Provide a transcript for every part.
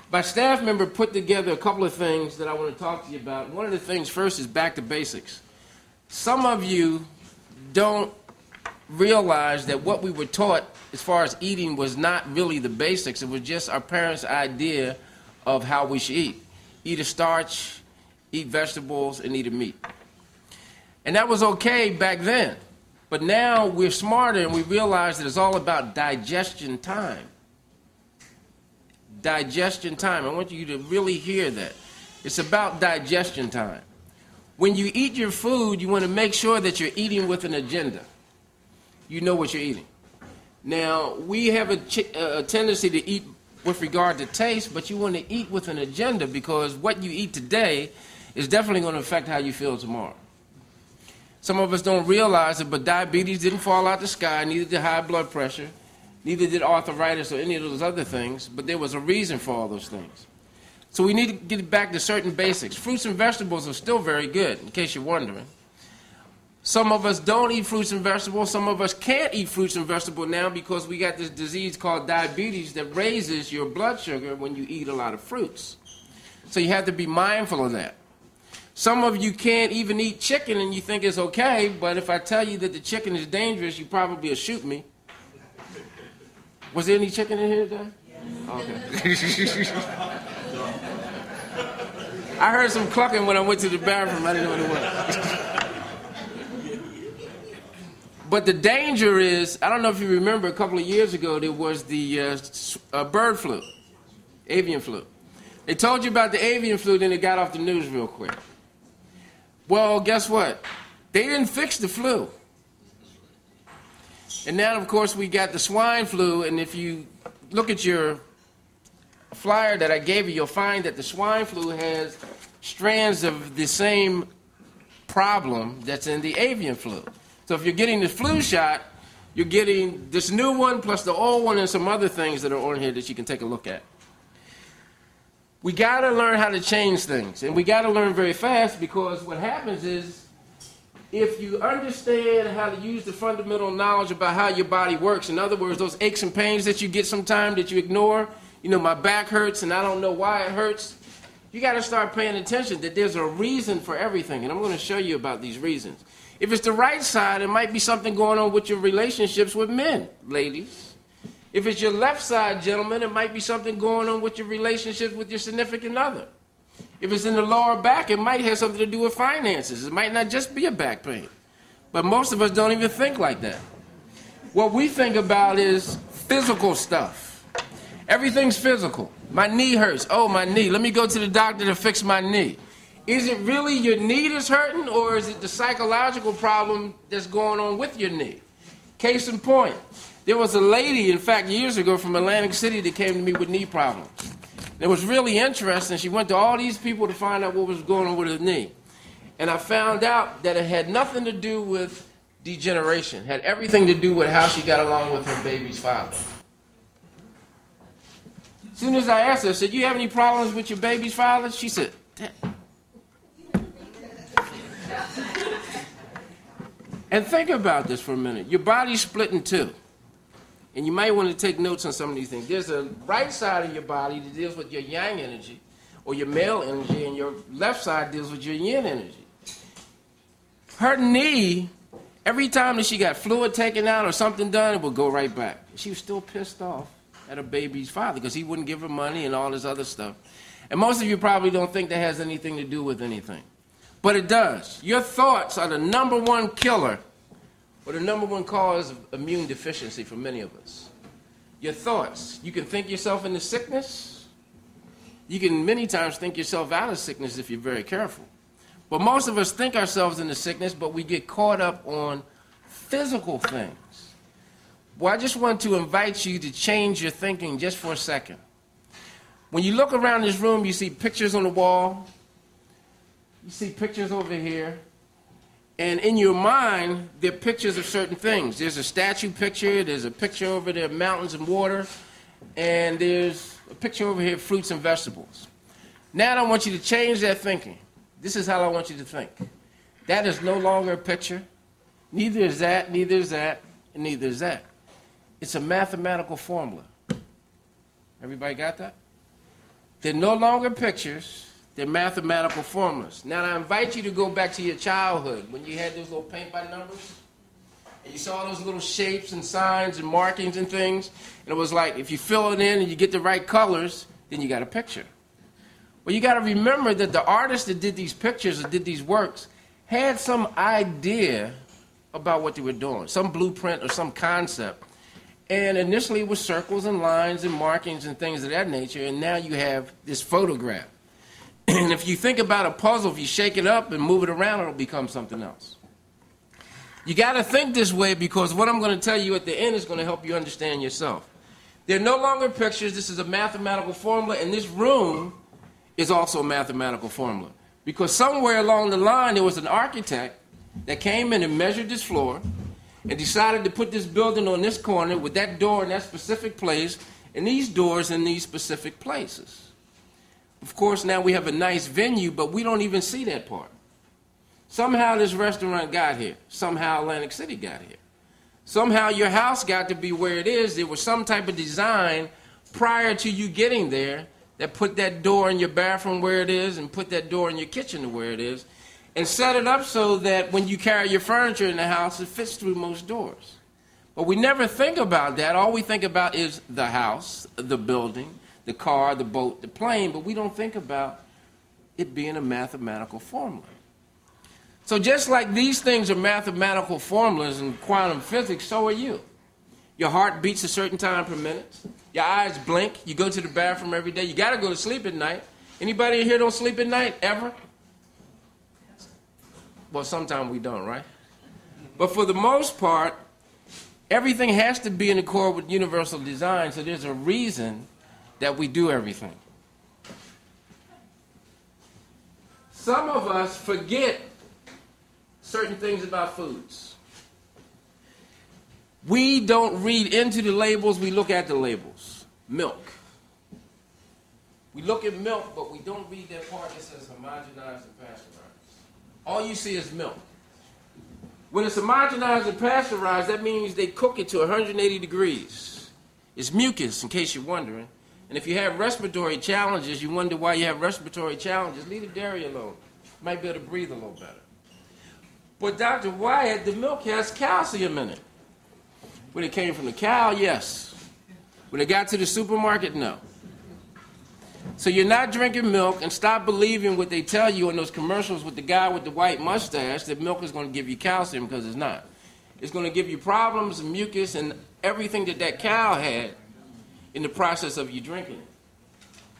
My staff member put together a couple of things that I want to talk to you about. One of the things first is back to basics. Some of you don't realize that what we were taught as far as eating was not really the basics. It was just our parents' idea of how we should eat. Eat a starch, eat vegetables, and eat a meat. And that was okay back then. But now we're smarter and we realize that it's all about digestion time. Digestion time. I want you to really hear that. It's about digestion time. When you eat your food, you want to make sure that you're eating with an agenda. You know what you're eating. Now, we have a tendency to eat with regard to taste, but you want to eat with an agenda because what you eat today is definitely going to affect how you feel tomorrow. Some of us don't realize it, but diabetes didn't fall out the sky, neither did high blood pressure, neither did arthritis or any of those other things, but there was a reason for all those things. So we need to get back to certain basics. Fruits and vegetables are still very good, in case you're wondering. Some of us don't eat fruits and vegetables. Some of us can't eat fruits and vegetables now because we got this disease called diabetes that raises your blood sugar when you eat a lot of fruits. So you have to be mindful of that. Some of you can't even eat chicken and you think it's okay, but if I tell you that the chicken is dangerous, you probably will shoot me. Was there any chicken in here today? Yes. Okay. I heard some clucking when I went to the bathroom. I didn't know what it was. But the danger is, I don't know if you remember, a couple of years ago, there was the bird flu, avian flu. They told you about the avian flu, then it got off the news real quick. Well, guess what? They didn't fix the flu. And now, of course, we got the swine flu, and if you look at your flyer that I gave you, you'll find that the swine flu has strands of the same problem that's in the avian flu. So if you're getting the flu shot, you're getting this new one plus the old one and some other things that are on here that you can take a look at. We got to learn how to change things, and we got to learn very fast because what happens is if you understand how to use the fundamental knowledge about how your body works, in other words, those aches and pains that you get sometimes that you ignore, you know, my back hurts and I don't know why it hurts, you got to start paying attention that there's a reason for everything, and I'm going to show you about these reasons. If it's the right side, it might be something going on with your relationships with men, ladies. If it's your left side, gentlemen, it might be something going on with your relationships with your significant other. If it's in the lower back, it might have something to do with finances. It might not just be a back pain. But most of us don't even think like that. What we think about is physical stuff. Everything's physical. My knee hurts. Oh, my knee. Let me go to the doctor to fix my knee. Is it really your knee that's hurting, or is it the psychological problem that's going on with your knee? Case in point, there was a lady, in fact, years ago from Atlantic City that came to me with knee problems. It was really interesting. She went to all these people to find out what was going on with her knee. And I found out that it had nothing to do with degeneration. It had everything to do with how she got along with her baby's father. As soon as I asked her, I said, "You have any problems with your baby's father?" She said, "Damn." And think about this for a minute. Your body's split in two. And you might want to take notes on some of these things. There's a right side of your body that deals with your yang energy, or your male energy, and your left side deals with your yin energy. Her knee, every time that she got fluid taken out or something done, it would go right back. She was still pissed off at her baby's father because he wouldn't give her money and all this other stuff. And most of you probably don't think that has anything to do with anything. But it does. Your thoughts are the number one killer or the number one cause of immune deficiency for many of us. Your thoughts. You can think yourself into sickness. You can many times think yourself out of sickness if you're very careful. But most of us think ourselves into sickness, but we get caught up on physical things. Well, I just want to invite you to change your thinking just for a second. When you look around this room, you see pictures on the wall. You see pictures over here. And in your mind, there are pictures of certain things. There's a statue picture. There's a picture over there of mountains and water. And there's a picture over here of fruits and vegetables. Now I want you to change that thinking. This is how I want you to think. That is no longer a picture. Neither is that, neither is that, and neither is that. It's a mathematical formula. Everybody got that? They're no longer pictures, they're mathematical formulas. Now I invite you to go back to your childhood when you had those little paint by numbers. And you saw those little shapes and signs and markings and things. And it was like, if you fill it in and you get the right colors, then you got a picture. Well, you got to remember that the artists that did these pictures or did these works had some idea about what they were doing, some blueprint or some concept. And initially it was circles and lines and markings and things of that nature, and now you have this photograph. And if you think about a puzzle, if you shake it up and move it around, it'll become something else. You got to think this way, because what I'm going to tell you at the end is going to help you understand yourself. They're no longer pictures. This is a mathematical formula, and this room is also a mathematical formula. Because somewhere along the line, there was an architect that came in and measured this floor and decided to put this building on this corner with that door in that specific place and these doors in these specific places. Of course, now we have a nice venue, but we don't even see that part. Somehow this restaurant got here. Somehow Atlantic City got here. Somehow your house got to be where it is. There was some type of design prior to you getting there that put that door in your bathroom where it is and put that door in your kitchen to where it is and set it up so that when you carry your furniture in the house, it fits through most doors. But we never think about that. All we think about is the house, the building, the car, the boat, the plane, but we don't think about it being a mathematical formula. So just like these things are mathematical formulas in quantum physics, so are you. Your heart beats a certain time per minute. Your eyes blink. You go to the bathroom every day. You got to go to sleep at night. Anybody in here don't sleep at night, ever? Well, sometimes we don't, right? But for the most part, everything has to be in accord with universal design, so there's a reason that we do everything. Some of us forget certain things about foods. We don't read into the labels, we look at the labels. Milk. We look at milk, but we don't read that part that says homogenized and pasteurized. All you see is milk. When it's homogenized and pasteurized, that means they cook it to 180 degrees. It's mucus, in case you're wondering. And if you have respiratory challenges, you wonder why you have respiratory challenges, leave the dairy alone. You might be able to breathe a little better. But Dr. Wyatt, the milk has calcium in it. When it came from the cow, yes. When it got to the supermarket, no. So you're not drinking milk, and stop believing what they tell you in those commercials with the guy with the white mustache that milk is going to give you calcium, because it's not. It's going to give you problems and mucus and everything that that cow had in the process of you drinking it.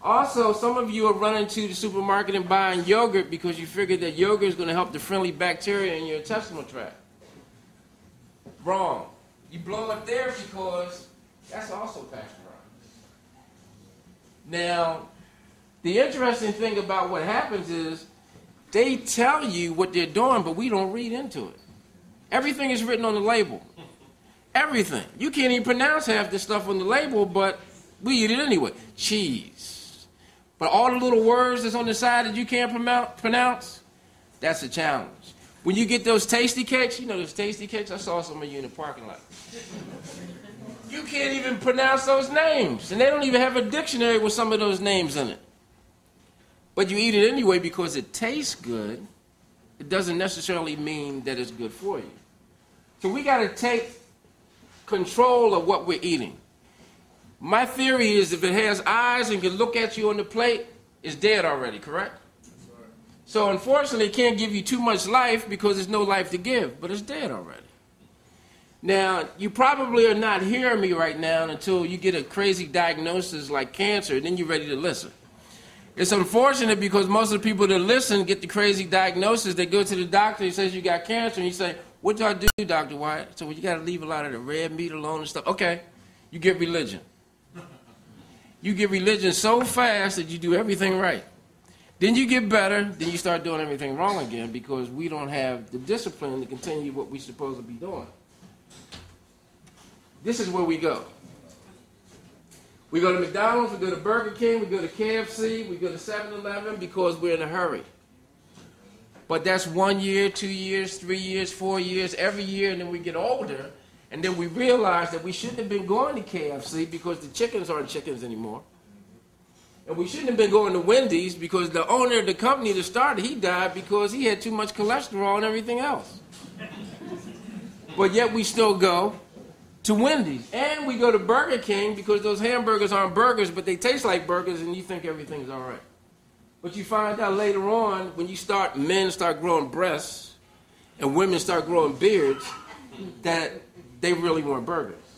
Also, some of you are running to the supermarket and buying yogurt because you figure that yogurt is going to help the friendly bacteria in your intestinal tract. Wrong. You blow up there because that's also pasteurized. Now, the interesting thing about what happens is they tell you what they're doing, but we don't read into it. Everything is written on the label. Everything. You can't even pronounce half this stuff on the label, but we eat it anyway. Cheese. But all the little words that's on the side that you can't pronounce, that's a challenge. When you get those tasty cakes, you know those tasty cakes? I saw some of you in the parking lot. You can't even pronounce those names. And they don't even have a dictionary with some of those names in it. But you eat it anyway because it tastes good. It doesn't necessarily mean that it's good for you. So we got to take control of what we're eating. My theory is if it has eyes and can look at you on the plate, it's dead already, correct? So unfortunately, it can't give you too much life because there's no life to give, but it's dead already. Now, you probably are not hearing me right now until you get a crazy diagnosis like cancer, and then you're ready to listen. It's unfortunate because most of the people that listen get the crazy diagnosis. They go to the doctor, he says you got cancer, and you say, what do I do, Dr. Wyatt? So well, you got to leave a lot of the red meat alone and stuff. Okay, you get religion. You get religion so fast that you do everything right. Then you get better, then you start doing everything wrong again because we don't have the discipline to continue what we're supposed to be doing. This is where we go. We go to McDonald's, we go to Burger King, we go to KFC, we go to 7-Eleven because we're in a hurry. But that's 1 year, 2 years, 3 years, 4 years, every year, and then we get older, and then we realize that we shouldn't have been going to KFC because the chickens aren't chickens anymore. And we shouldn't have been going to Wendy's because the owner of the company that started, he died because he had too much cholesterol and everything else. But yet we still go to Wendy's. And we go to Burger King because those hamburgers aren't burgers, but they taste like burgers and you think everything's all right. But you find out later on when men start growing breasts and women start growing beards that they really weren't burgers.